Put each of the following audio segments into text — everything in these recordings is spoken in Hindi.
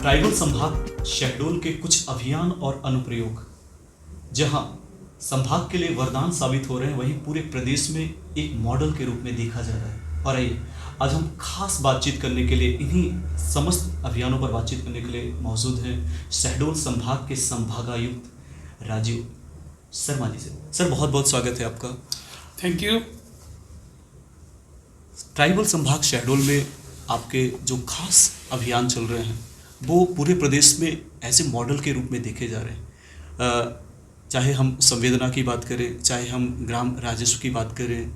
ट्राइबल संभाग शहडोल के कुछ अभियान और अनुप्रयोग जहां संभाग के लिए वरदान साबित हो रहे हैं, वहीं पूरे प्रदेश में एक मॉडल के रूप में देखा जा रहा है। और आइए आज हम खास बातचीत करने के लिए, इन्हीं समस्त अभियानों पर बातचीत करने के लिए मौजूद हैं शहडोल संभाग के संभागायुक्त राजीव शर्मा जी से। सर, बहुत बहुत स्वागत है आपका। Thank you. ट्राइबल संभाग शहडोल में आपके जो खास अभियान चल रहे हैं वो पूरे प्रदेश में ऐसे मॉडल के रूप में देखे जा रहे हैं। चाहे हम संवेदना की बात करें, चाहे हम ग्राम राजस्व की बात करें,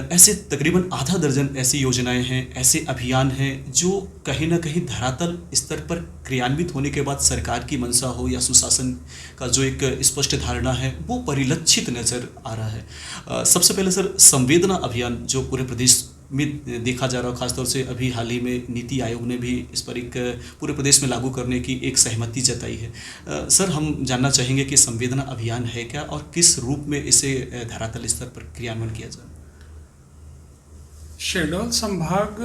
ऐसे तकरीबन आधा दर्जन ऐसी योजनाएं हैं, ऐसे अभियान हैं जो कहीं ना कहीं धरातल स्तर पर क्रियान्वित होने के बाद सरकार की मंशा हो या सुशासन का जो एक स्पष्ट धारणा है वो परिलक्षित नज़र आ रहा है। सबसे पहले सर, संवेदना अभियान जो पूरे प्रदेश में देखा जा रहा है, खासतौर से अभी हाल ही में नीति आयोग ने भी इस पर एक पूरे प्रदेश में लागू करने की एक सहमति जताई है। सर, हम जानना चाहेंगे कि संवेदना अभियान है क्या और किस रूप में इसे धरातल स्तर पर क्रियान्वयन किया जाए। शहडोल संभाग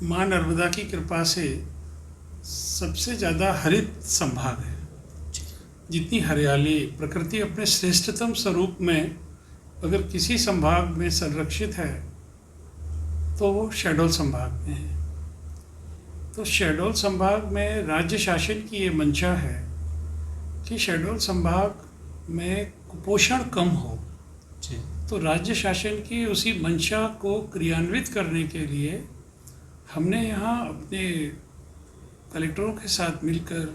माँ नर्मदा की कृपा से सबसे ज़्यादा हरित संभाग है। जितनी हरियाली प्रकृति अपने श्रेष्ठतम स्वरूप में अगर किसी संभाग में संरक्षित है तो वो शहडोल संभाग में है। तो शहडोल संभाग में राज्य शासन की ये मंशा है कि शहडोल संभाग में कुपोषण कम हो। तो राज्य शासन की उसी मंशा को क्रियान्वित करने के लिए हमने यहाँ अपने कलेक्टरों के साथ मिलकर,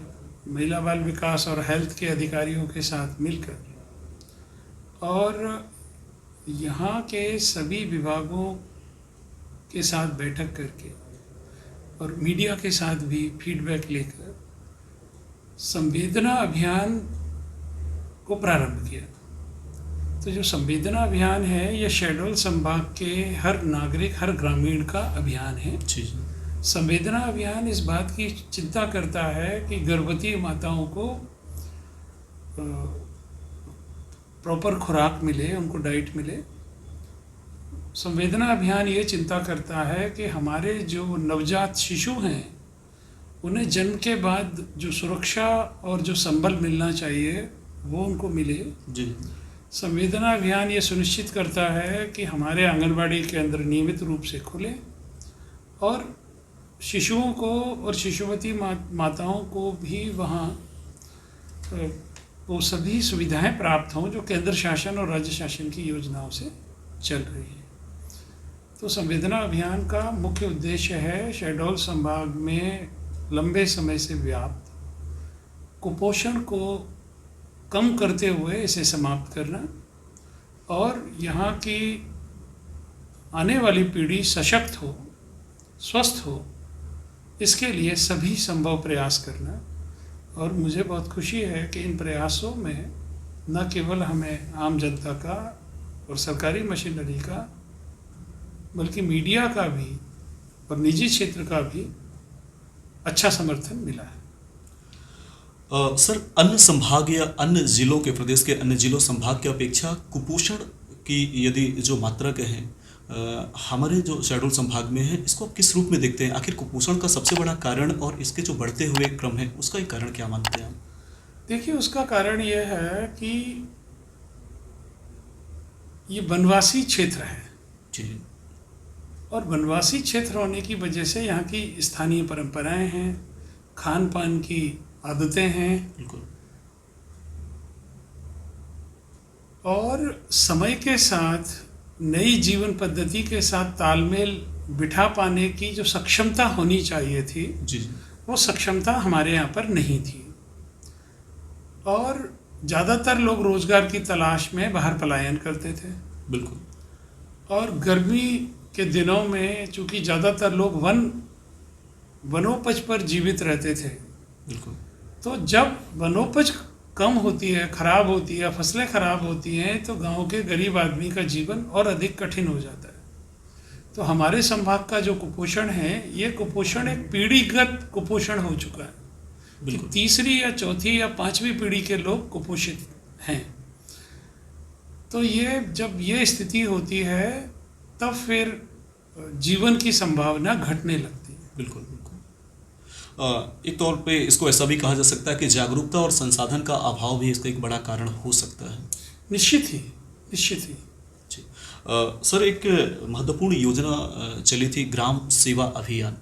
महिला बाल विकास और हेल्थ के अधिकारियों के साथ मिलकर और यहाँ के सभी विभागों के साथ बैठक करके और मीडिया के साथ भी फीडबैक लेकर संवेदना अभियान को प्रारंभ किया। तो जो संवेदना अभियान है ये शहडोल संभाग के हर नागरिक, हर ग्रामीण का अभियान है। संवेदना अभियान इस बात की चिंता करता है कि गर्भवती माताओं को प्रॉपर खुराक मिले, उनको डाइट मिले। संवेदना अभियान ये चिंता करता है कि हमारे जो नवजात शिशु हैं उन्हें जन्म के बाद जो सुरक्षा और जो संबल मिलना चाहिए वो उनको मिले। जी। संवेदना अभियान ये सुनिश्चित करता है कि हमारे आंगनबाड़ी केंद्र नियमित रूप से खुले और शिशुओं को और शिशुवती माताओं को भी वहाँ वो सभी सुविधाएं प्राप्त हों जो केंद्र शासन और राज्य शासन की योजनाओं से चल रही है। तो संवेदना अभियान का मुख्य उद्देश्य है शहडोल संभाग में लंबे समय से व्याप्त कुपोषण को कम करते हुए इसे समाप्त करना और यहाँ की आने वाली पीढ़ी सशक्त हो, स्वस्थ हो, इसके लिए सभी संभव प्रयास करना। और मुझे बहुत खुशी है कि इन प्रयासों में न केवल हमें आम जनता का और सरकारी मशीनरी का बल्कि मीडिया का भी और निजी क्षेत्र का भी अच्छा समर्थन मिला है। सर, अन्य संभाग या अन्य जिलों के, प्रदेश के अन्य जिलों संभाग की अपेक्षा कुपोषण की यदि जो मात्रा कहें हमारे जो शहडोल संभाग में है, इसको आप किस रूप में देखते हैं? आखिर कुपोषण का सबसे बड़ा कारण और इसके जो बढ़ते हुए क्रम है उसका एक कारण क्या मानते हैं आप? देखिए, उसका कारण ये है कि ये वनवासी क्षेत्र है। जी। और वनवासी क्षेत्र होने की वजह से यहाँ की स्थानीय परंपराएं हैं, खान पान की आदतें हैं। बिल्कुल। और समय के साथ नई जीवन पद्धति के साथ तालमेल बिठा पाने की जो सक्षमता होनी चाहिए थी, जी, वो सक्षमता हमारे यहाँ पर नहीं थी। और ज़्यादातर लोग रोजगार की तलाश में बाहर पलायन करते थे। बिल्कुल। और गर्मी के दिनों में चूँकि ज़्यादातर लोग वनोपज पर जीवित रहते थे, बिल्कुल। तो जब वनोपज कम होती है, खराब होती है, फसलें खराब होती हैं, तो गांव के गरीब आदमी का जीवन और अधिक कठिन हो जाता है। तो हमारे संभाग का जो कुपोषण है, ये कुपोषण एक पीढ़ीगत कुपोषण हो चुका है कि तीसरी या चौथी या पांचवी पीढ़ी के लोग कुपोषित हैं। तो ये जब ये स्थिति होती है तब फिर जीवन की संभावना घटने लगती है। बिल्कुल बिल्कुल। एक तौर पे इसको ऐसा भी कहा जा सकता है कि जागरूकता और संसाधन का अभाव भी इसका एक बड़ा कारण हो सकता है। निश्चित ही, निश्चित ही। जी। सर, एक महत्वपूर्ण योजना चली थी ग्राम सेवा अभियान,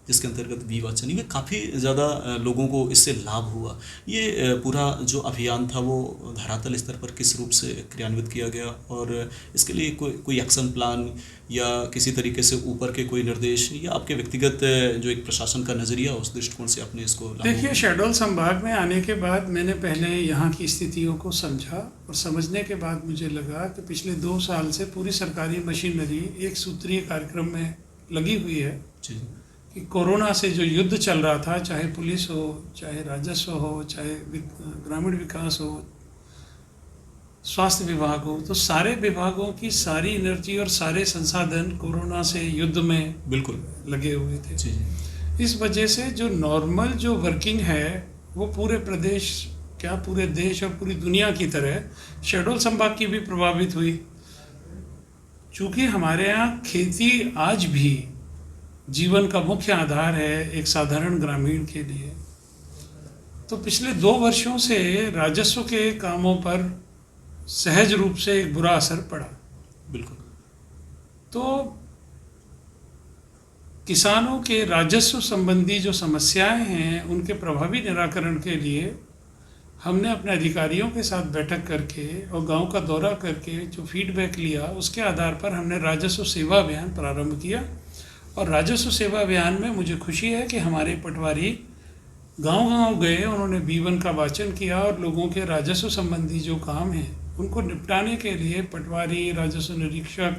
जिसके अंतर्गत वी वाचनी में काफ़ी ज़्यादा लोगों को इससे लाभ हुआ। ये पूरा जो अभियान था वो धरातल स्तर पर किस रूप से क्रियान्वित किया गया, और इसके लिए कोई एक्शन प्लान या किसी तरीके से ऊपर के कोई निर्देश, या आपके व्यक्तिगत जो एक प्रशासन का नज़रिया उस दृष्टिकोण से आपने इसको लागू देखिए, किया? शहडोल संभाग में आने के बाद मैंने पहले यहाँ की स्थितियों को समझा, और समझने के बाद मुझे लगा कि पिछले 2 साल से पूरी सरकारी मशीनरी एक सूत्रीय कार्यक्रम में लगी हुई है जी। कि कोरोना से जो युद्ध चल रहा था, चाहे पुलिस हो, चाहे राजस्व हो, चाहे ग्रामीण विकास हो, स्वास्थ्य विभाग हो, तो सारे विभागों की सारी एनर्जी और सारे संसाधन कोरोना से युद्ध में बिल्कुल लगे हुए थे। जी जी। इस वजह से जो नॉर्मल जो वर्किंग है वो पूरे प्रदेश, क्या पूरे देश और पूरी दुनिया की तरह शहडोल संभाग की भी प्रभावित हुई। चूँकि हमारे यहाँ खेती आज भी जीवन का मुख्य आधार है एक साधारण ग्रामीण के लिए, तो पिछले 2 वर्षों से राजस्व के कामों पर सहज रूप से एक बुरा असर पड़ा। बिल्कुल। तो किसानों के राजस्व संबंधी जो समस्याएं हैं उनके प्रभावी निराकरण के लिए हमने अपने अधिकारियों के साथ बैठक करके और गांव का दौरा करके जो फीडबैक लिया, उसके आधार पर हमने राजस्व सेवा अभियान प्रारंभ किया। और राजस्व सेवा अभियान में मुझे खुशी है कि हमारे पटवारी गांव-गांव गए, उन्होंने B1 का वाचन किया और लोगों के राजस्व संबंधी जो काम हैं उनको निपटाने के लिए पटवारी, राजस्व निरीक्षक,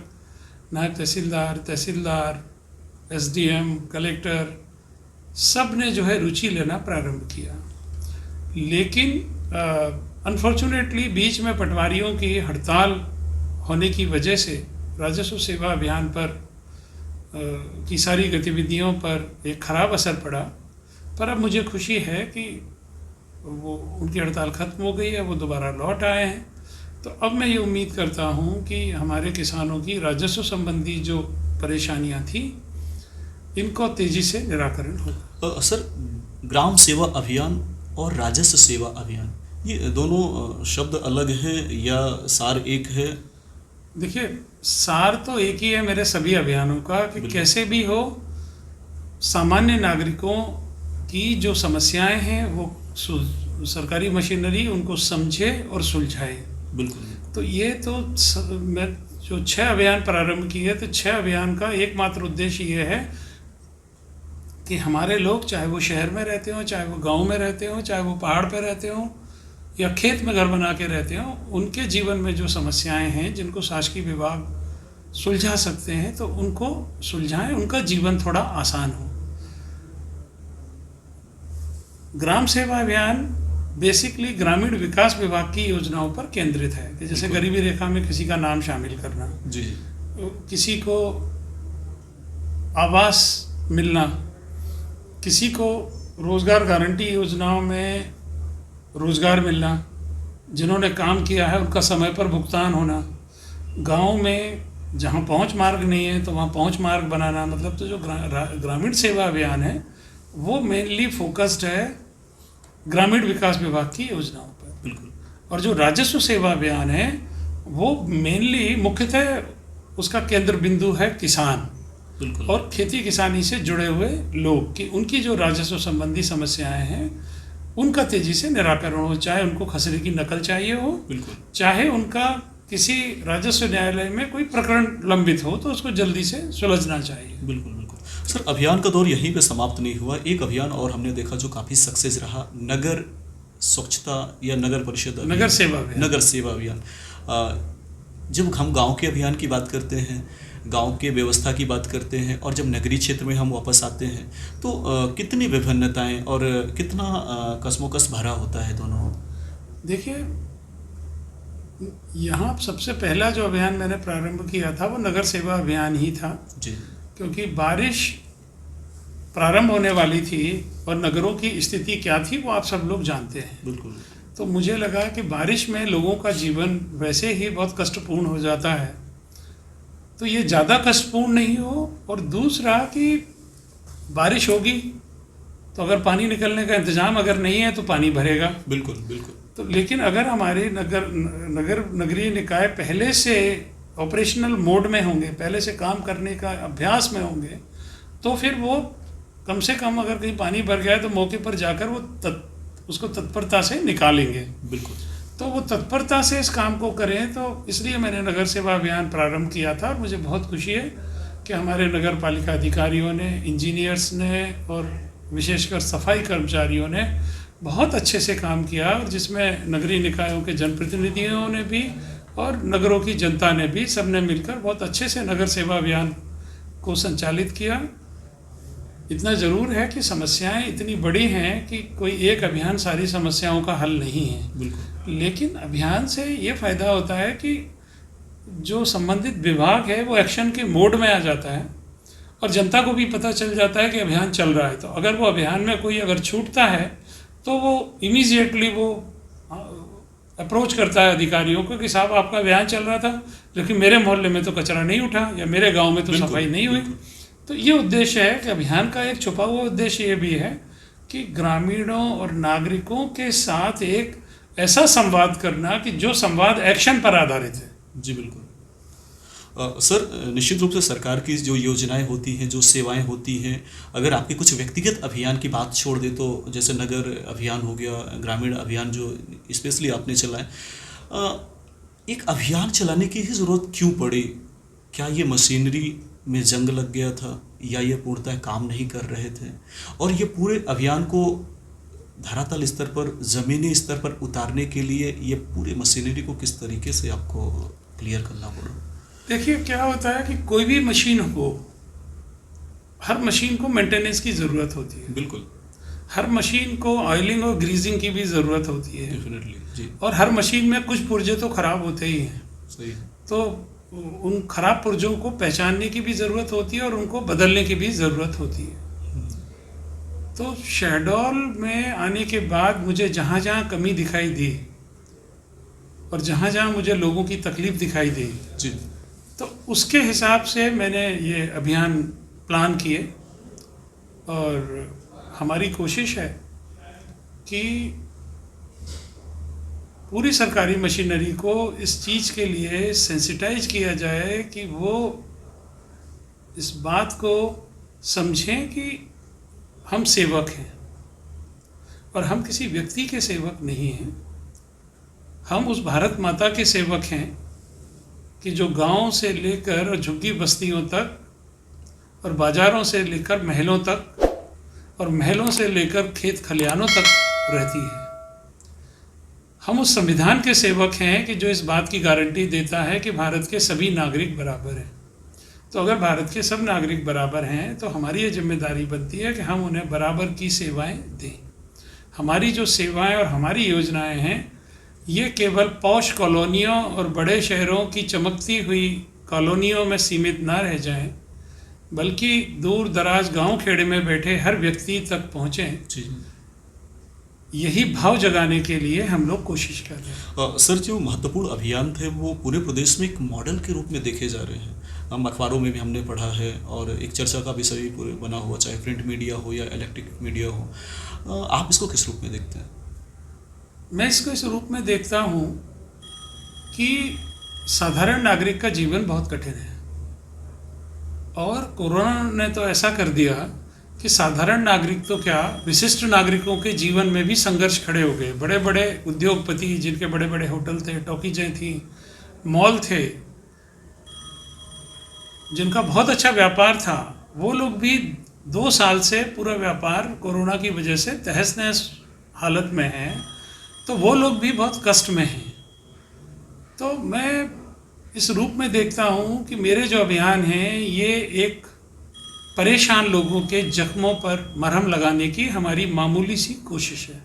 नायब तहसीलदार, SDM, कलेक्टर, सब ने जो है रुचि लेना प्रारंभ किया। लेकिन अनफॉर्चुनेटली बीच में पटवारियों की हड़ताल होने की वजह से राजस्व सेवा अभियान पर की सारी गतिविधियों पर एक ख़राब असर पड़ा। पर अब मुझे खुशी है कि वो उनकी हड़ताल ख़त्म हो गई है, वो दोबारा लौट आए हैं। तो अब मैं ये उम्मीद करता हूँ कि हमारे किसानों की राजस्व संबंधी जो परेशानियाँ थी, इनको तेज़ी से निराकरण होगा। सर, ग्राम सेवा अभियान और राजस्व सेवा अभियान, ये दोनों शब्द अलग हैं या सार एक है? देखिए, सार तो एक ही है मेरे सभी अभियानों का कि कैसे भी हो सामान्य नागरिकों की जो समस्याएं हैं वो सरकारी मशीनरी उनको समझे और सुलझाए। बिल्कुल। तो ये तो मैं जो 6 अभियान प्रारंभ किए, तो 6 अभियान का एकमात्र उद्देश्य ये है कि हमारे लोग, चाहे वो शहर में रहते हों, चाहे वो गांव में रहते हों, चाहे वो पहाड़ पर रहते हों या खेत में घर बना के रहते हों, उनके जीवन में जो समस्याएं हैं जिनको शासकीय विभाग सुलझा सकते हैं तो उनको सुलझाएं, उनका जीवन थोड़ा आसान हो। ग्राम सेवा अभियान बेसिकली ग्रामीण विकास विभाग की योजनाओं पर केंद्रित है कि जैसे गरीबी रेखा में किसी का नाम शामिल करना, जी, किसी को आवास मिलना, किसी को रोज़गार गारंटी योजनाओं में रोज़गार मिलना, जिन्होंने काम किया है उनका समय पर भुगतान होना, गांव में जहां पहुंच मार्ग नहीं है तो वहां पहुंच मार्ग बनाना। मतलब तो जो ग्रामीण सेवा अभियान है वो मेनली फोकस्ड है ग्रामीण विकास विभाग की योजनाओं पर। बिल्कुल। और जो राजस्व सेवा अभियान है वो मेनली मुख्यतः उसका केंद्र बिंदु है किसान बिल्कुल। और खेती किसानी से जुड़े हुए लोग की उनकी जो राजस्व संबंधी समस्याएं हैं उनका तेजी से निराकरण हो, चाहे उनको खसरे की नकल चाहिए हो, बिल्कुल, चाहे उनका किसी राजस्व न्यायालय में कोई प्रकरण लंबित हो तो उसको जल्दी से सुलझना चाहिए। बिल्कुल बिल्कुल। सर, अभियान का दौर यहीं पे समाप्त नहीं हुआ। एक अभियान और हमने देखा जो काफ़ी सक्सेस रहा, नगर स्वच्छता या नगर परिषद अभियान, नगर सेवा अभियान। जब हम गांव के अभियान की बात करते हैं, गांव के व्यवस्था की बात करते हैं, और जब नगरीय क्षेत्र में हम वापस आते हैं तो कितनी विभिन्नताएं और कितना कस्मोकस भरा होता है दोनों। देखिए, यहाँ सबसे पहला जो अभियान मैंने प्रारंभ किया था वो नगर सेवा अभियान ही था जी, क्योंकि बारिश प्रारंभ होने वाली थी और नगरों की स्थिति क्या थी वो आप सब लोग जानते हैं। बिल्कुल। तो मुझे लगा कि बारिश में लोगों का जीवन वैसे ही बहुत कष्टपूर्ण हो जाता है, तो ये ज़्यादा कष्टपूर्ण नहीं हो। और दूसरा कि बारिश होगी तो अगर पानी निकलने का इंतज़ाम अगर नहीं है तो पानी भरेगा। बिल्कुल बिल्कुल। तो लेकिन अगर हमारे नगरीय निकाय पहले से ऑपरेशनल मोड में होंगे, पहले से काम करने का अभ्यास में होंगे, तो फिर वो कम से कम अगर कहीं पानी भर गया है तो मौके पर जाकर वो उसको तत्परता से निकालेंगे। बिल्कुल। तो वो तत्परता से इस काम को करें, तो इसलिए मैंने नगर सेवा अभियान प्रारंभ किया था। और मुझे बहुत खुशी है कि हमारे नगर पालिका अधिकारियों ने, इंजीनियर्स ने और विशेषकर सफाई कर्मचारियों ने बहुत अच्छे से काम किया, और जिसमें नगरीय निकायों के जनप्रतिनिधियों ने भी और नगरों की जनता ने भी, सबने मिलकर बहुत अच्छे से नगर सेवा अभियान को संचालित किया। इतना ज़रूर है कि समस्याएं इतनी बड़ी हैं कि कोई एक अभियान सारी समस्याओं का हल नहीं है। बिल्कुल। लेकिन अभियान से ये फ़ायदा होता है कि जो संबंधित विभाग है वो एक्शन के मोड में आ जाता है, और जनता को भी पता चल जाता है कि अभियान चल रहा है। तो अगर वो अभियान में कोई अगर छूटता है तो वो इमीडिएटली वो अप्रोच करता है अधिकारियों को कि साहब आपका अभियान चल रहा था लेकिन मेरे मोहल्ले में तो कचरा नहीं उठा, या मेरे गांव में तो सफाई नहीं हुई। तो ये उद्देश्य है कि अभियान का एक छुपा हुआ उद्देश्य ये भी है कि ग्रामीणों और नागरिकों के साथ एक ऐसा संवाद करना कि जो संवाद एक्शन पर आधारित है। जी बिल्कुल। सर, निश्चित रूप से सरकार की जो योजनाएं होती हैं, जो सेवाएं होती हैं, अगर आपके कुछ व्यक्तिगत अभियान की बात छोड़ दे तो जैसे नगर अभियान हो गया, ग्रामीण अभियान जो स्पेशली आपने चलाए, एक अभियान चलाने की ही ज़रूरत क्यों पड़ी? क्या ये मशीनरी में जंग लग गया था, या ये पूर्णतः काम नहीं कर रहे थे? और ये पूरे अभियान को धरातल स्तर पर, ज़मीनी स्तर पर उतारने के लिए ये पूरे मशीनरी को किस तरीके से आपको क्लियर करना पड़ा? देखिए, क्या होता है कि कोई भी मशीन हो, हर मशीन को मेंटेनेंस की ज़रूरत होती है। बिल्कुल। हर मशीन को ऑयलिंग और ग्रीजिंग की भी ज़रूरत होती है। डेफिनेटली जी। और हर मशीन में कुछ पुर्जे तो ख़राब होते ही हैं। सही। तो उन खराब पुर्जों को पहचानने की भी ज़रूरत होती है और उनको बदलने की भी ज़रूरत होती है। तो शहडोल में आने के बाद मुझे जहाँ जहाँ कमी दिखाई दी और जहाँ जहाँ मुझे लोगों की तकलीफ़ दिखाई दी जी, तो उसके हिसाब से मैंने ये अभियान प्लान किए। और हमारी कोशिश है कि पूरी सरकारी मशीनरी को इस चीज़ के लिए सेंसिटाइज किया जाए कि वो इस बात को समझें कि हम सेवक हैं, और हम किसी व्यक्ति के सेवक नहीं हैं। हम उस भारत माता के सेवक हैं कि जो गांव से लेकर झुग्गी बस्तियों तक, और बाज़ारों से लेकर महलों तक, और महलों से लेकर खेत खलिहानों तक रहती है। हम उस संविधान के सेवक हैं कि जो इस बात की गारंटी देता है कि भारत के सभी नागरिक बराबर हैं। तो अगर भारत के सब नागरिक बराबर हैं तो हमारी ये जिम्मेदारी बनती है कि हम उन्हें बराबर की सेवाएं दें। हमारी जो सेवाएं और हमारी योजनाएं हैं, ये केवल पॉश कॉलोनियों और बड़े शहरों की चमकती हुई कॉलोनियों में सीमित ना रह जाएं, बल्कि दूर दराज गांव खेड़े में बैठे हर व्यक्ति तक पहुँचें। यही भाव जगाने के लिए हम लोग कोशिश कर रहे हैं। सर, जो महत्वपूर्ण अभियान थे वो पूरे प्रदेश में एक मॉडल के रूप में देखे जा रहे हैं। हम अखबारों में भी हमने पढ़ा है और एक चर्चा का विषय भी पूरे बना हुआ, चाहे प्रिंट मीडिया हो या इलेक्ट्रिक मीडिया हो। आप इसको किस रूप में देखते हैं? मैं इसको इस रूप में देखता हूँ कि साधारण नागरिक का जीवन बहुत कठिन है, और कोरोना ने तो ऐसा कर दिया कि साधारण नागरिक तो क्या, विशिष्ट नागरिकों के जीवन में भी संघर्ष खड़े हो गए। बड़े बड़े उद्योगपति जिनके बड़े बड़े होटल थे, टॉकीजें थी, मॉल थे, जिनका बहुत अच्छा व्यापार था, वो लोग भी 2 साल से पूरा व्यापार कोरोना की वजह से तहस नहस हालत में हैं। तो वो लोग भी बहुत कष्ट में हैं। तो मैं इस रूप में देखता हूँ कि मेरे जो अभियान हैं ये एक परेशान लोगों के जख्मों पर मरहम लगाने की हमारी मामूली सी कोशिश है।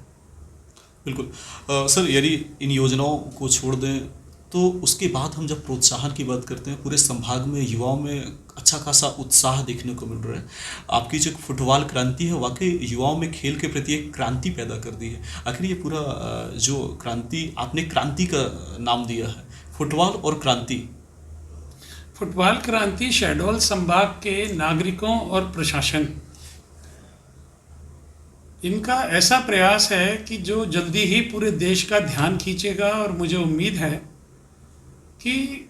बिल्कुल। सर, यदि इन योजनाओं को छोड़ दें तो उसके बाद हम जब प्रोत्साहन की बात करते हैं, पूरे संभाग में युवाओं में अच्छा खासा उत्साह देखने को मिल रहा है। आपकी जो फुटबॉल क्रांति है वाकई युवाओं में खेल के प्रति एक क्रांति पैदा कर दी है। आखिर ये पूरा जो क्रांति आपने क्रांति का नाम दिया है, फुटबॉल और क्रांति। फुटबॉल क्रांति शहडोल संभाग के नागरिकों और प्रशासन इनका ऐसा प्रयास है कि जो जल्दी ही पूरे देश का ध्यान खींचेगा, और मुझे उम्मीद है कि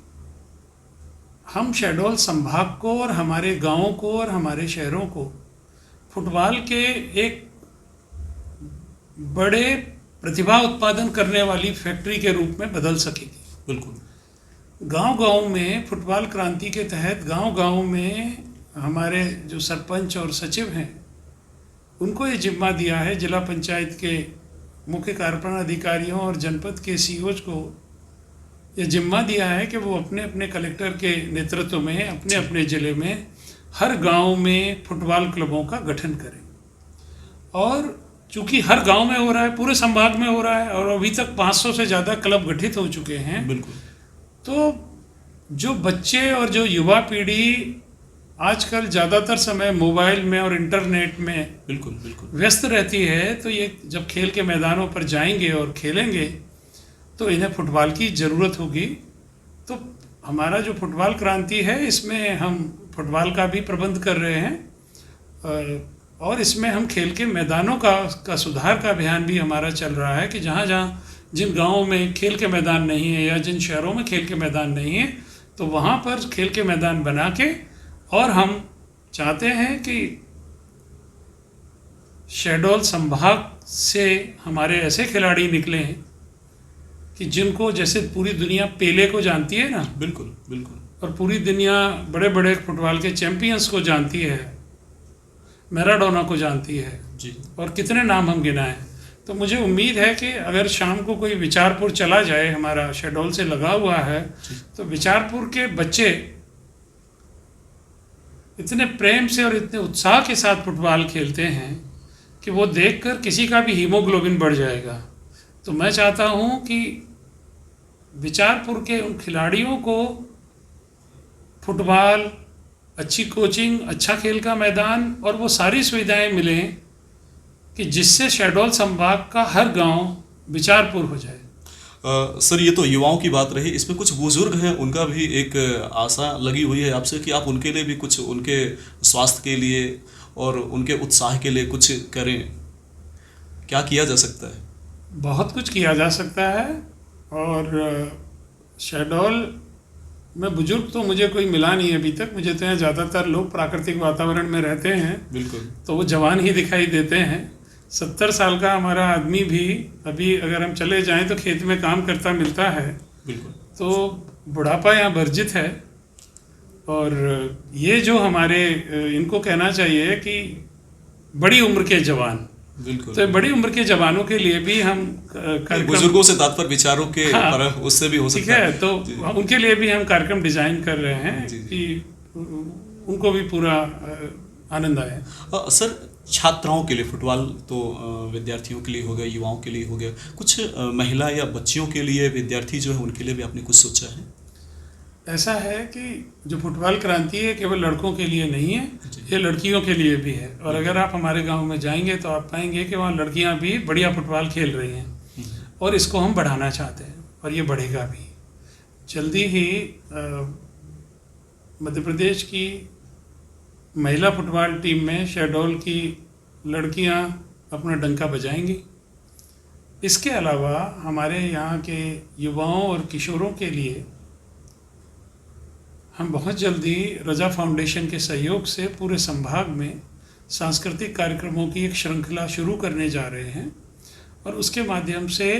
हम शहडोल संभाग को और हमारे गांवों को और हमारे शहरों को फुटबॉल के एक बड़े प्रतिभा उत्पादन करने वाली फैक्ट्री के रूप में बदल सकेगी। बिल्कुल। गांव-गांव में फुटबॉल क्रांति के तहत गांव-गांव में हमारे जो सरपंच और सचिव हैं, उनको ये जिम्मा दिया है, जिला पंचायत के मुख्य कार्यपालन अधिकारियों और जनपद के सीईओज को ये जिम्मा दिया है कि वो अपने अपने कलेक्टर के नेतृत्व में अपने अपने ज़िले में हर गांव में फुटबॉल क्लबों का गठन करें। और चूंकि हर गांव में हो रहा है, पूरे संभाग में हो रहा है, और अभी तक 500 से ज़्यादा क्लब गठित हो चुके हैं। बिल्कुल। तो जो बच्चे और जो युवा पीढ़ी आजकल ज़्यादातर समय मोबाइल में और इंटरनेट में बिल्कुल बिल्कुल व्यस्त रहती है, तो ये जब खेल के मैदानों पर जाएंगे और खेलेंगे तो इन्हें फुटबॉल की ज़रूरत होगी। तो हमारा जो फुटबॉल क्रांति है, इसमें हम फुटबॉल का भी प्रबंध कर रहे हैं, और इसमें हम खेल के मैदानों का सुधार का अभियान भी हमारा चल रहा है कि जहाँ जहाँ जिन गांवों में खेल के मैदान नहीं है या जिन शहरों में खेल के मैदान नहीं है, तो वहाँ पर खेल के मैदान बना के, और हम चाहते हैं कि शहडोल संभाग से हमारे ऐसे खिलाड़ी निकले हैं कि जिनको, जैसे पूरी दुनिया पेले को जानती है ना, बिल्कुल बिल्कुल, और पूरी दुनिया बड़े बड़े फुटबॉल के चैंपियंस को जानती है, मैराडोना को जानती है जी, और कितने नाम हम गिनाएं। तो मुझे उम्मीद है कि अगर शाम को कोई विचारपुर चला जाए, हमारा शहडोल से लगा हुआ है, तो विचारपुर के बच्चे इतने प्रेम से और इतने उत्साह के साथ फुटबॉल खेलते हैं कि वो देखकर किसी का भी हीमोग्लोबिन बढ़ जाएगा। तो मैं चाहता हूँ कि विचारपुर के उन खिलाड़ियों को फुटबॉल, अच्छी कोचिंग, अच्छा खेल का मैदान और वो सारी सुविधाएं मिलें कि जिससे शहडोल संभाग का हर गांव विचारपुर हो जाए। सर, ये तो युवाओं की बात रही, इसमें कुछ बुजुर्ग हैं, उनका भी एक आशा लगी हुई है आपसे कि आप उनके लिए भी कुछ, उनके स्वास्थ्य के लिए और उनके उत्साह के लिए कुछ करें। क्या किया जा सकता है? बहुत कुछ किया जा सकता है, और शहडोल में बुजुर्ग तो मुझे कोई मिला नहीं अभी तक। मुझे तो यहाँ ज़्यादातर लोग प्राकृतिक वातावरण में रहते हैं, बिल्कुल, तो वो जवान ही दिखाई देते हैं। 70 साल का हमारा आदमी भी अभी अगर हम चले जाएं तो खेत में काम करता मिलता है, बिल्कुल। तो बुढ़ापा यहाँ वर्जित है, और ये जो हमारे, इनको कहना चाहिए कि बड़ी उम्र के जवान, बिल्कुल, तो बड़ी उम्र के जवानों के लिए भी हम बुजुर्गों से तात्पर्य विचारों के, हाँ, उससे भी हो सकता है, तो उनके लिए भी हम कार्यक्रम डिजाइन कर रहे हैं कि उनको भी पूरा आनंद आए। सर, छात्राओं के लिए फुटबॉल तो विद्यार्थियों के लिए हो गया, युवाओं के लिए हो गया, कुछ महिला या बच्चियों के लिए, विद्यार्थी जो है उनके लिए भी आपने कुछ सोचा है? ऐसा है कि जो फुटबॉल क्रांति है केवल लड़कों के लिए नहीं है, ये लड़कियों के लिए भी है। और अगर आप हमारे गांव में जाएंगे तो आप पाएंगे कि वहाँ लड़कियां भी बढ़िया फुटबॉल खेल रही हैं, और इसको हम बढ़ाना चाहते हैं, और ये बढ़ेगा भी। जल्दी ही मध्य प्रदेश की महिला फुटबॉल टीम में शहडोल की लड़कियां अपना डंका बजाएंगी। इसके अलावा हमारे यहाँ के युवाओं और किशोरों के लिए हम बहुत जल्दी रजा फाउंडेशन के सहयोग से पूरे संभाग में सांस्कृतिक कार्यक्रमों की एक श्रृंखला शुरू करने जा रहे हैं, और उसके माध्यम से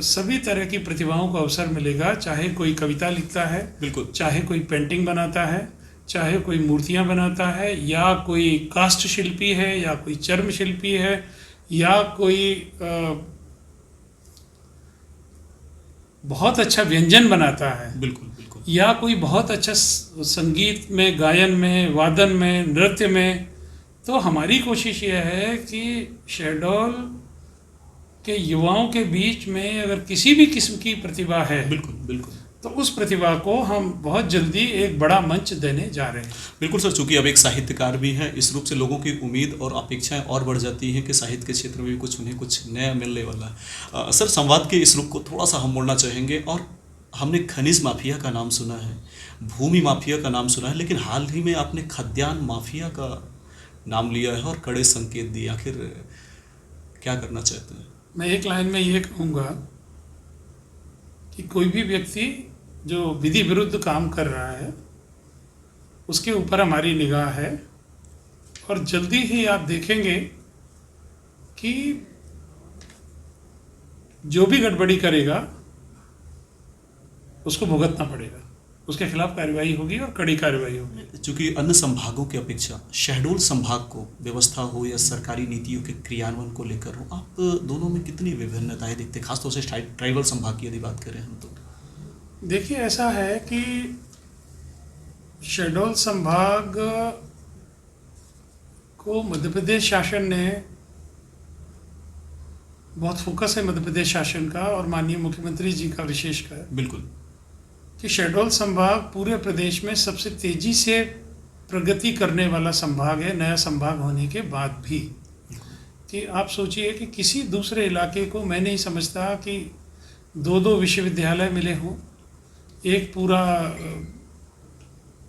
सभी तरह की प्रतिभाओं को अवसर मिलेगा। चाहे कोई कविता लिखता है, बिल्कुल, चाहे कोई पेंटिंग बनाता है, चाहे कोई मूर्तियां बनाता है, या कोई काष्ठ शिल्पी है, या कोई चर्म शिल्पी है, या कोई बहुत अच्छा व्यंजन बनाता है, बिल्कुल बिल्कुल, या कोई बहुत अच्छा संगीत में, गायन में, वादन में, नृत्य में। तो हमारी कोशिश यह है कि शहडोल के युवाओं के बीच में अगर किसी भी किस्म की प्रतिभा है, बिल्कुल बिल्कुल, तो उस प्रतिभा को हम बहुत जल्दी एक बड़ा मंच देने जा रहे हैं। बिल्कुल सर, चूंकि अब एक साहित्यकार भी हैं, इस रूप से लोगों की उम्मीद और अपेक्षाएं और बढ़ जाती हैं कि साहित्य के क्षेत्र में भी कुछ, उन्हें कुछ नया मिलने वाला है। सर, संवाद के इस रूप को थोड़ा सा हम मोड़ना चाहेंगे, और हमने खनिज माफिया का नाम सुना है, भूमि माफिया का नाम सुना है, लेकिन हाल ही में आपने खाद्यान्न माफिया का नाम लिया है और कड़े संकेत दिए। आखिर क्या करना चाहते हैं? मैं एक लाइन में ये कहूँगा कि कोई भी व्यक्ति जो विधि विरुद्ध काम कर रहा है उसके ऊपर हमारी निगाह है, और जल्दी ही आप देखेंगे कि जो भी गड़बड़ी करेगा उसको भुगतना पड़ेगा, उसके खिलाफ कार्रवाई होगी और कड़ी कार्रवाई होगी। चूंकि अन्य संभागों की अपेक्षा शहडोल संभाग को व्यवस्था हो या सरकारी नीतियों के क्रियान्वयन को लेकर हो, आप दोनों में कितनी विभिन्नताएं देखते हैं, खासतौर से ट्राइबल संभाग की यदि बात करें हम तो? देखिए, ऐसा है कि शहडोल संभाग को मध्य प्रदेश शासन ने, बहुत फोकस है मध्य प्रदेश शासन का और माननीय मुख्यमंत्री जी का विशेषकर, बिल्कुल, कि शहडोल संभाग पूरे प्रदेश में सबसे तेजी से प्रगति करने वाला संभाग है, नया संभाग होने के बाद भी। कि आप सोचिए कि किसी दूसरे इलाके को मैं नहीं समझता कि दो दो विश्वविद्यालय मिले हों, एक पूरा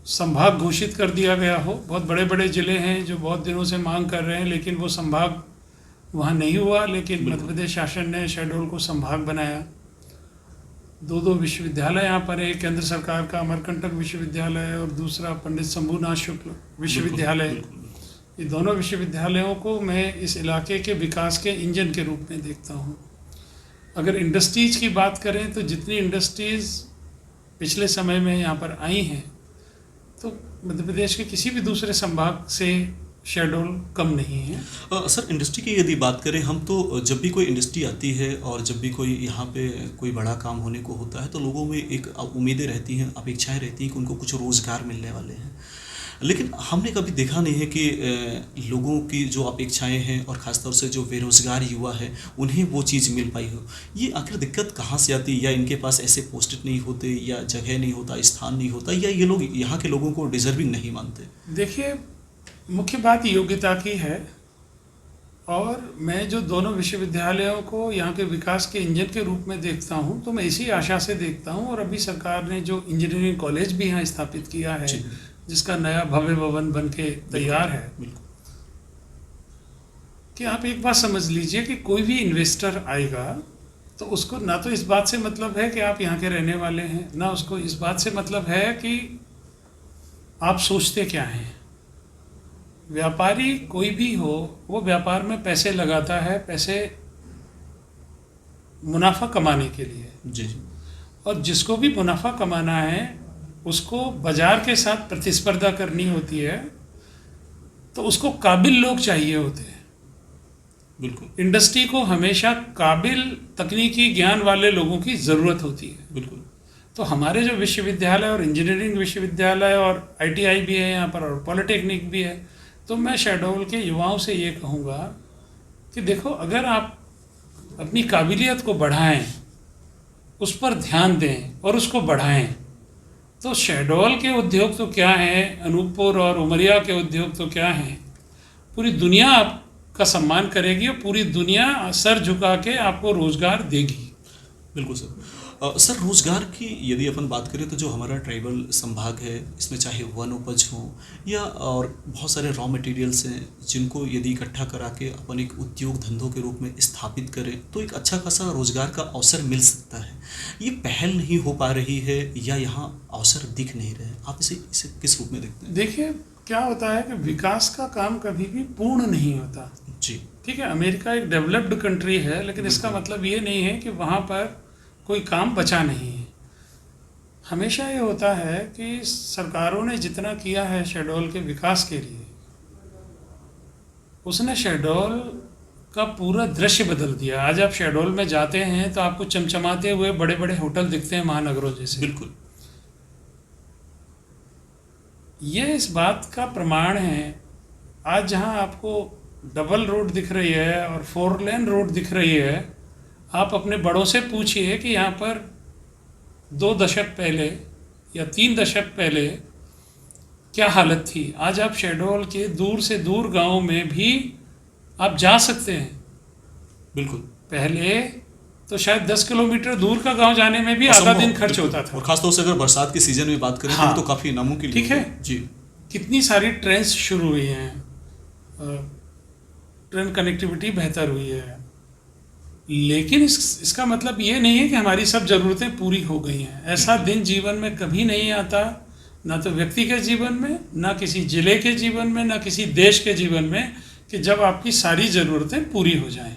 संभाग घोषित कर दिया गया हो। बहुत बड़े बड़े ज़िले हैं जो बहुत दिनों से मांग कर रहे हैं, लेकिन वो संभाग वहाँ नहीं हुआ, लेकिन मध्य प्रदेश शासन ने शहडोल को संभाग बनाया। दो दो विश्वविद्यालय यहाँ पर है, केंद्र सरकार का अमरकंटक विश्वविद्यालय और दूसरा पंडित शंभूनाथ शुक्ल विश्वविद्यालय। ये दोनों विश्वविद्यालयों को मैं इस इलाके के विकास के इंजन के रूप में देखता हूँ। अगर इंडस्ट्रीज की बात करें तो जितनी इंडस्ट्रीज़ पिछले समय में यहाँ पर आई हैं, तो मध्य प्रदेश के किसी भी दूसरे संभाग से शहडोल कम नहीं है। सर, इंडस्ट्री की यदि बात करें हम तो, जब भी कोई इंडस्ट्री आती है और जब भी कोई यहाँ पे कोई बड़ा काम होने को होता है तो लोगों में एक उम्मीदें रहती हैं, अपेक्षाएं रहती हैं कि उनको कुछ रोज़गार मिलने वाले हैं। लेकिन हमने कभी देखा नहीं है कि लोगों की जो अपेक्षाएं हैं और ख़ासतौर से जो बेरोज़गार युवा है उन्हें वो चीज़ मिल पाई हो। ये आखिर दिक्कत कहाँ से आती है? या इनके पास ऐसे पोस्ट नहीं होते, या जगह नहीं होता, स्थान नहीं होता, या ये लोग यहाँ के लोगों को डिजर्विंग नहीं मानते? देखिए, मुख्य बात योग्यता की है, और मैं जो दोनों विश्वविद्यालयों को यहाँ के विकास के इंजन के रूप में देखता हूँ, तो मैं इसी आशा से देखता हूँ। और अभी सरकार ने जो इंजीनियरिंग कॉलेज भी यहाँ स्थापित किया है, जिसका नया भव्य भवन बन के तैयार है, कि आप एक बात समझ लीजिए कि कोई भी इन्वेस्टर आएगा तो उसको ना तो इस बात से मतलब है कि आप यहाँ के रहने वाले हैं, ना उसको इस बात से मतलब है कि आप सोचते क्या हैं। व्यापारी कोई भी हो, वो व्यापार में पैसे लगाता है, पैसे मुनाफा कमाने के लिए। जी। और जिसको भी मुनाफा कमाना है उसको बाजार के साथ प्रतिस्पर्धा करनी होती है, तो उसको काबिल लोग चाहिए होते हैं। बिल्कुल। इंडस्ट्री को हमेशा काबिल तकनीकी ज्ञान वाले लोगों की ज़रूरत होती है। बिल्कुल। तो हमारे जो विश्वविद्यालय और इंजीनियरिंग विश्वविद्यालय और ITI भी है यहाँ पर, और पॉलिटेक्निक भी है, तो मैं शहडोल के युवाओं से ये कहूँगा कि देखो, अगर आप अपनी काबिलियत को बढ़ाएं, उस पर ध्यान दें और उसको बढ़ाएं, तो शहडोल के उद्योग तो क्या हैं, अनूपपुर और उमरिया के उद्योग तो क्या हैं, पूरी दुनिया आपका सम्मान करेगी और पूरी दुनिया सर झुका के आपको रोज़गार देगी। बिल्कुल सर। सर, रोज़गार की यदि अपन बात करें तो जो हमारा ट्राइबल संभाग है, इसमें चाहे वन उपज हो या और बहुत सारे रॉ मटेरियल्स हैं, जिनको यदि इकट्ठा करा के अपन एक उद्योग धंधों के रूप में स्थापित करें तो एक अच्छा खासा रोज़गार का अवसर मिल सकता है। ये पहल नहीं हो पा रही है या यहाँ अवसर दिख नहीं रहे? आप इसे किस रूप में देखते हैं? देखिए, क्या होता है कि विकास का काम कभी भी पूर्ण नहीं होता। जी। ठीक है, अमेरिका एक डेवलप्ड कंट्री है, लेकिन इसका मतलब ये नहीं है कि वहाँ पर कोई काम बचा नहीं है। हमेशा ये होता है कि सरकारों ने जितना किया है शहडोल के विकास के लिए, उसने शहडोल का पूरा दृश्य बदल दिया। आज आप शहडोल में जाते हैं तो आपको चमचमाते हुए बड़े बड़े होटल दिखते हैं, महानगरों जैसे। बिल्कुल। ये इस बात का प्रमाण है। आज जहाँ आपको डबल रोड दिख रही है और 4 लेन रोड दिख रही है, आप अपने बड़ों से पूछिए कि यहाँ पर 2 दशक पहले या 3 दशक पहले क्या हालत थी। आज आप शहडोल के दूर से दूर गांव में भी आप जा सकते हैं। बिल्कुल। पहले तो शायद 10 किलोमीटर दूर का गांव जाने में भी आधा दिन खर्च होता था। और खासतौर से अगर बरसात के सीजन में बात करें तो काफ़ी नामुमकिन। ठीक है जी। कितनी सारी ट्रेन्स शुरू हुई हैं, ट्रेन कनेक्टिविटी बेहतर हुई है, लेकिन इसका मतलब ये नहीं है कि हमारी सब ज़रूरतें पूरी हो गई हैं। ऐसा दिन जीवन में कभी नहीं आता, ना तो व्यक्ति के जीवन में, ना किसी जिले के जीवन में, ना किसी देश के जीवन में, कि जब आपकी सारी ज़रूरतें पूरी हो जाएं।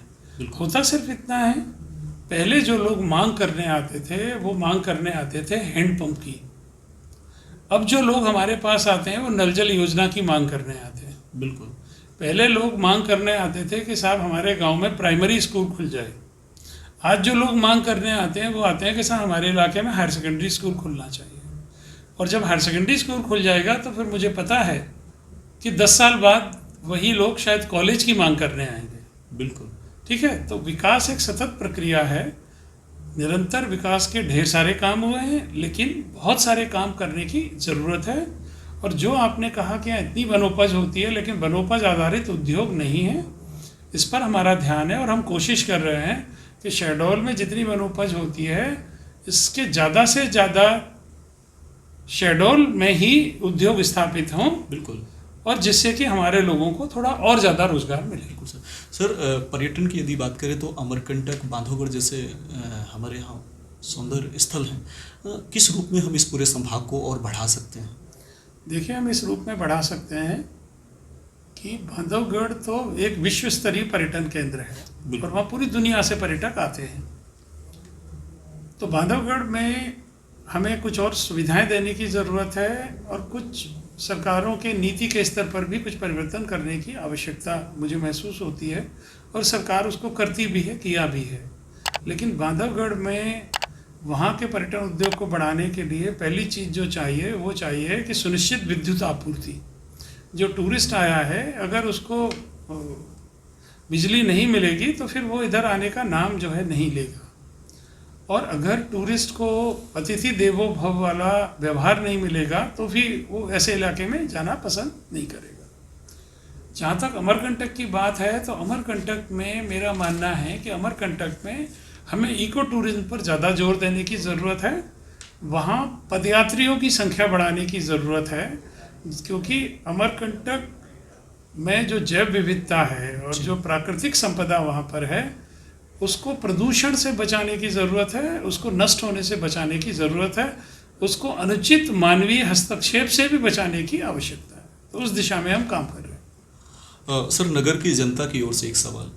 होता सिर्फ इतना है, पहले जो लोग मांग करने आते थे वो मांग करने आते थे हैंडपंप की। अब जो लोग हमारे पास आते हैं वो नल जल योजना की मांग करने आते हैं। बिल्कुल। पहले लोग मांग करने आते थे कि साहब हमारे गांव में प्राइमरी स्कूल खुल जाए। आज जो लोग मांग करने आते हैं वो आते हैं कि साहब हमारे इलाके में हायर सेकेंडरी स्कूल खुलना चाहिए। और जब हायर सेकेंडरी स्कूल खुल जाएगा तो फिर मुझे पता है कि 10 साल बाद वही लोग शायद कॉलेज की मांग करने आएंगे। बिल्कुल। ठीक है, तो विकास एक सतत प्रक्रिया है, निरंतर विकास के ढेर सारे काम हुए हैं, लेकिन बहुत सारे काम करने की ज़रूरत है। और जो आपने कहा कि यहाँ इतनी वनोपज होती है, लेकिन वनोपज आधारित उद्योग नहीं है, इस पर हमारा ध्यान है। और हम कोशिश कर रहे हैं कि शहडोल में जितनी वनोपज होती है इसके ज़्यादा से ज़्यादा शहडोल में ही उद्योग स्थापित हों। बिल्कुल। और जिससे कि हमारे लोगों को थोड़ा और ज़्यादा रोजगार मिले। बिल्कुल सर। सर, पर्यटन की यदि बात करें तो अमरकंटक, बांधवगढ़ जैसे हमारे यहाँ सौंदर्य स्थल हैं, किस रूप में हम इस पूरे संभाग को और बढ़ा सकते हैं? देखिए, हम इस रूप में बढ़ा सकते हैं कि बांधवगढ़ तो एक विश्व स्तरीय पर्यटन केंद्र है और वहाँ पूरी दुनिया से पर्यटक आते हैं। तो बांधवगढ़ में हमें कुछ और सुविधाएं देने की ज़रूरत है और कुछ सरकारों के नीति के स्तर पर भी कुछ परिवर्तन करने की आवश्यकता मुझे महसूस होती है, और सरकार उसको करती भी है, किया भी है। लेकिन बांधवगढ़ में वहाँ के पर्यटन उद्योग को बढ़ाने के लिए पहली चीज़ जो चाहिए वो चाहिए कि सुनिश्चित विद्युत आपूर्ति। जो टूरिस्ट आया है अगर उसको बिजली नहीं मिलेगी तो फिर वो इधर आने का नाम जो है नहीं लेगा। और अगर टूरिस्ट को अतिथि देवो भव वाला व्यवहार नहीं मिलेगा तो फिर वो ऐसे इलाके में जाना पसंद नहीं करेगा। जहाँ तक अमरकंटक की बात है तो अमरकंटक में मेरा मानना है कि अमरकंटक में हमें इको टूरिज्म पर ज़्यादा जोर देने की ज़रूरत है। वहाँ पदयात्रियों की संख्या बढ़ाने की ज़रूरत है, क्योंकि अमरकंटक में जो जैव विविधता है और जो प्राकृतिक संपदा वहाँ पर है उसको प्रदूषण से बचाने की ज़रूरत है, उसको नष्ट होने से बचाने की ज़रूरत है, उसको अनुचित मानवीय हस्तक्षेप से भी बचाने की आवश्यकता है। तो उस दिशा में हम काम कर रहे हैं। सर, नगर की जनता की ओर से एक सवाल,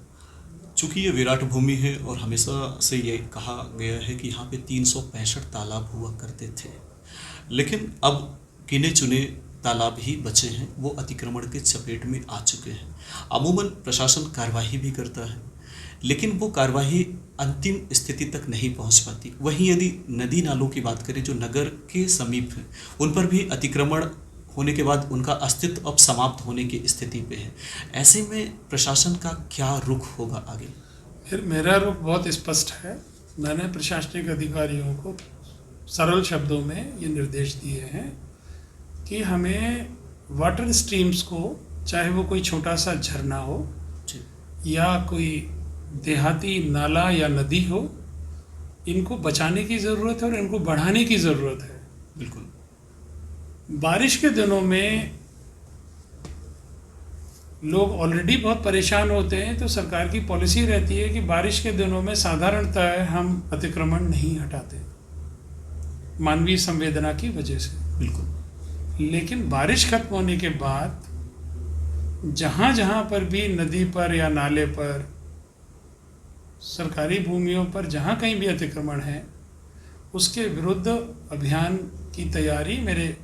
चूँकि ये विराट भूमि है और हमेशा से ये कहा गया है कि यहाँ पे 365 तालाब हुआ करते थे, लेकिन अब गिने चुने तालाब ही बचे हैं, वो अतिक्रमण के चपेट में आ चुके हैं। अमूमन प्रशासन कार्रवाई भी करता है, लेकिन वो कार्रवाई अंतिम स्थिति तक नहीं पहुंच पाती। वहीं यदि नदी नालों की बात करें जो नगर के समीप हैं, उन पर भी अतिक्रमण होने के बाद उनका अस्तित्व अब समाप्त होने की स्थिति पे है। ऐसे में प्रशासन का क्या रुख होगा आगे? फिर मेरा रुख बहुत स्पष्ट है। मैंने प्रशासनिक अधिकारियों को सरल शब्दों में ये निर्देश दिए हैं कि हमें वाटर स्ट्रीम्स को, चाहे वो कोई छोटा सा झरना हो या कोई देहाती नाला या नदी हो, इनको बचाने की ज़रूरत है और इनको बढ़ाने की ज़रूरत है। बिल्कुल। बारिश के दिनों में लोग ऑलरेडी बहुत परेशान होते हैं, तो सरकार की पॉलिसी रहती है कि बारिश के दिनों में साधारणतः हम अतिक्रमण नहीं हटाते मानवीय संवेदना की वजह से। बिल्कुल। लेकिन बारिश खत्म होने के बाद जहाँ जहाँ पर भी नदी पर या नाले पर, सरकारी भूमियों पर जहाँ कहीं भी अतिक्रमण है, उसके विरुद्ध अभियान की तैयारी मेरे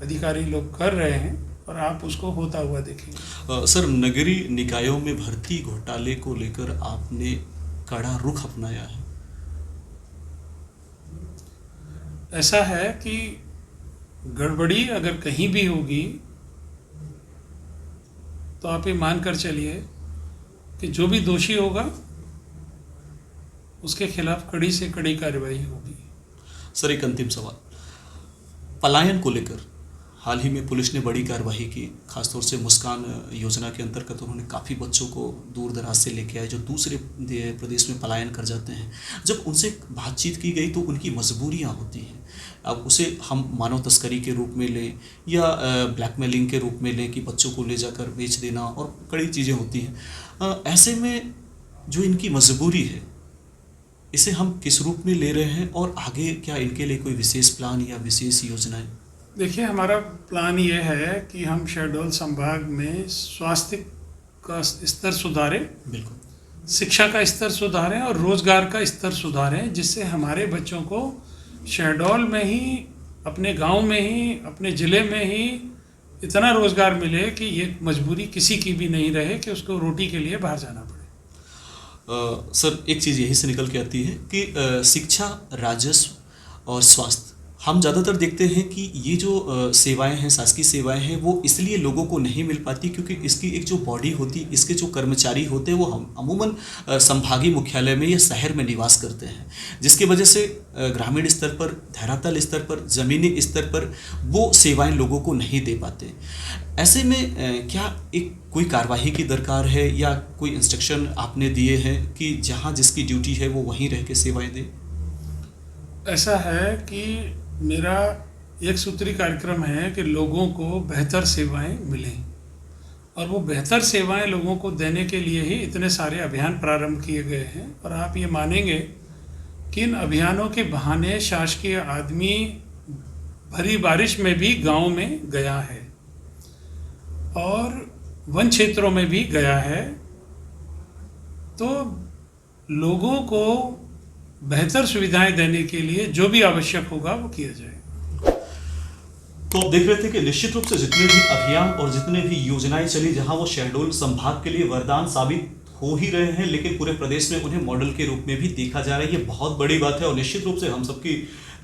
अधिकारी लोग कर रहे हैं और आप उसको होता हुआ देखेंगे। सर, नगरीय निकायों में भर्ती घोटाले को लेकर आपने कड़ा रुख अपनाया है। ऐसा है कि गड़बड़ी अगर कहीं भी होगी तो आप ये मान कर चलिए कि जो भी दोषी होगा उसके खिलाफ कड़ी से कड़ी कार्रवाई होगी। सर, एक अंतिम सवाल, पलायन को लेकर हाल ही में पुलिस ने बड़ी कार्रवाई की, खासतौर से मुस्कान योजना के अंतर्गत उन्होंने काफ़ी बच्चों को दूर दराज से लेके आए जो दूसरे प्रदेश में पलायन कर जाते हैं। जब उनसे बातचीत की गई तो उनकी मजबूरियां होती हैं, अब उसे हम मानव तस्करी के रूप में लें या ब्लैकमेलिंग के रूप में लें कि बच्चों को ले जाकर बेच देना, और कई चीज़ें होती हैं। ऐसे में जो इनकी मजबूरी है इसे हम किस रूप में ले रहे हैं और आगे क्या इनके लिए कोई विशेष प्लान या विशेष योजनाएं? देखिए, हमारा प्लान ये है कि हम शहडोल संभाग में स्वास्थ्य का स्तर सुधारें, बिल्कुल। शिक्षा का स्तर सुधारें और रोजगार का स्तर सुधारें, जिससे हमारे बच्चों को शहडोल में ही, अपने गांव में ही, अपने ज़िले में ही इतना रोजगार मिले कि ये मजबूरी किसी की भी नहीं रहे कि उसको रोटी के लिए बाहर जाना पड़े। सर, एक चीज़ यही से निकल के आती है कि शिक्षा, राजस्व और स्वास्थ्य, हम ज़्यादातर देखते हैं कि ये जो सेवाएं हैं, शासकीय सेवाएं हैं, वो इसलिए लोगों को नहीं मिल पाती क्योंकि इसकी एक जो बॉडी होती है, इसके जो कर्मचारी होते हैं, वो हम अमूमन संभागीय मुख्यालय में या शहर में निवास करते हैं, जिसकी वजह से ग्रामीण स्तर पर, धरातल स्तर पर, ज़मीनी स्तर पर वो सेवाएं लोगों को नहीं दे पाते। ऐसे में क्या एक कोई कार्यवाही की दरकार है या कोई इंस्ट्रक्शन आपने दिए हैं कि जहाँ जिसकी ड्यूटी है वो वहीं रह के सेवाएँ दें? ऐसा है कि मेरा एक सूत्री कार्यक्रम है कि लोगों को बेहतर सेवाएं मिलें, और वो बेहतर सेवाएं लोगों को देने के लिए ही इतने सारे अभियान प्रारंभ किए गए हैं। और आप ये मानेंगे कि इन अभियानों के बहाने शासकीय आदमी भरी बारिश में भी गांव में गया है और वन क्षेत्रों में भी गया है, तो लोगों को बेहतर सुविधाएं देने के लिए जो भी आवश्यक होगा वो किया जाएगा। तो आप देख रहे थे कि निश्चित रूप से जितने भी अभियान और जितने भी योजनाएं चली, जहां वो शहडोल संभाग के लिए वरदान साबित हो ही रहे हैं, लेकिन पूरे प्रदेश में उन्हें मॉडल के रूप में भी देखा जा रहा है। ये बहुत बड़ी बात है और निश्चित रूप से हम सबकी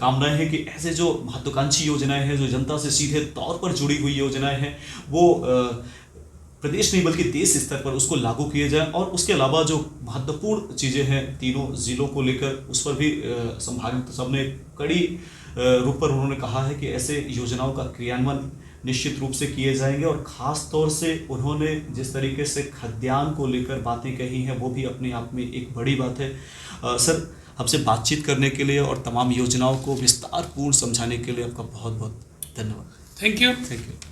कामनाएं हैं कि ऐसे जो महत्वाकांक्षी योजनाएं हैं, जो जनता से सीधे तौर पर जुड़ी हुई योजनाएं हैं, वो प्रदेश नहीं बल्कि देश स्तर पर उसको लागू किए जाए। और उसके अलावा जो महत्वपूर्ण चीज़ें हैं तीनों ज़िलों को लेकर, उस पर भी संभावित सबने कड़ी रूप पर उन्होंने कहा है कि ऐसे योजनाओं का क्रियान्वयन निश्चित रूप से किए जाएंगे। और ख़ास तौर से उन्होंने जिस तरीके से खाद्यान्न को लेकर बातें कही हैं, वो भी अपने आप में एक बड़ी बात है। सर, हमसे बातचीत करने के लिए और तमाम योजनाओं को विस्तारपूर्ण समझाने के लिए आपका बहुत बहुत धन्यवाद। Thank you. Thank you.